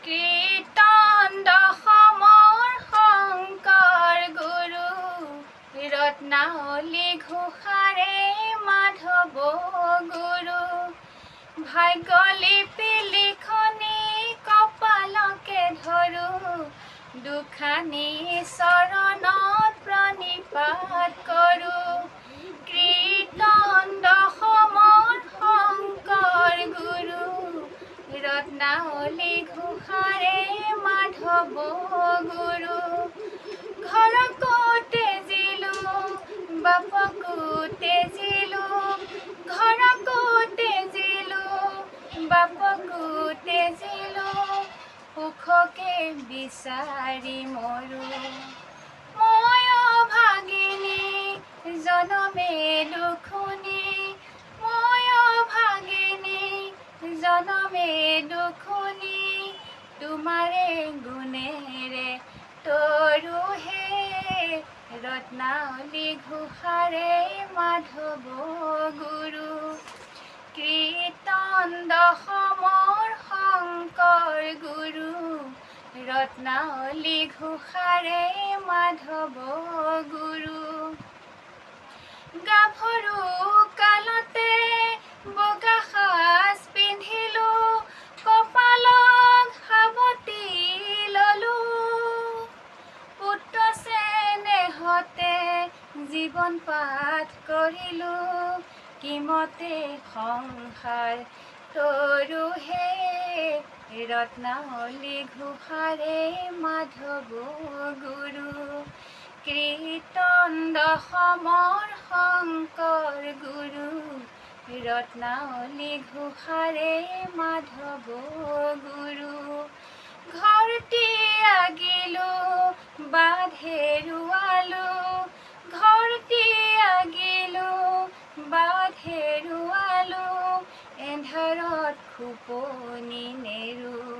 কীৰ্তন দশমৰ শংকৰ গুৰু ৰত্নাৱলী ঘোষাৰে মাধৱ গুৰু ভাগ্যলিপি লিখনি কপালকে ধৰো দুখানি চৰণত প্ৰণিপাত কৰোঁ কীৰ্তন দশমৰ শংকৰ গুৰু ৰত্নাৱলী ঘোষাৰে মাধৱ গুৰু ঘৰকো তেজিলোঁ বাপকো তেজিলোঁ ঘৰকো তেজিলোঁ বাপকো তেজিলোঁ সুখকে বিচাৰি মৰোঁ মই ভাগিনী জনমে দুখুনী মই ভাগিনী জনমে দুখুনী তোমাৰে গুণেৰে তৰু হে ৰত্নাৱলী ঘোষাৰে মাধৱ গুৰু কীৰ্তন দশমৰ শংকৰ গুৰু ৰত্নাৱলী ঘোষাৰে মাধৱ গুৰু গাভৰু কালতে বগা সাজ পিন্ধিলোঁ কপালত সাৱটি ললোঁ পুত্ৰ চেনেহতে জীৱন পাঠ কৰিলোঁ কিমতে সংসাৰ তৰু হে ৰত্নাৱলী ঘোষাৰে মাধৱ গুৰু কীৰ্তন দশমৰ শংকৰ গুৰু ৰত্নাৱলী ঘোষাৰে মাধৱ গুৰু ঘৰটি আগিলোঁ বাট হেৰুৱালোঁ ঘৰটি আগিলোঁ বাট হেৰুৱালোঁ এন্ধাৰত খোপনি নেৰোঁ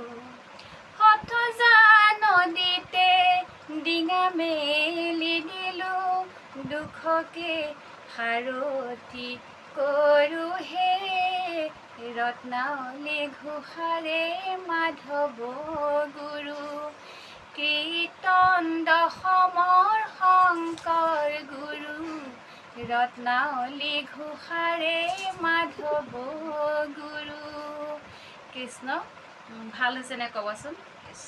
সতজা নদীতে ডিঙা মেলি দিলোঁ দুখকে সাৰথি কৰোঁ হে ৰত্নাৱলী ঘোষাৰে মাধৱ গুৰু কীৰ্তন দশমৰ শংকৰ গুৰু ৰত্নাৱলী ঘোষাৰে মাধৱ গুৰু কৃষ্ণ ভাল হৈছেনে ক'বচোন।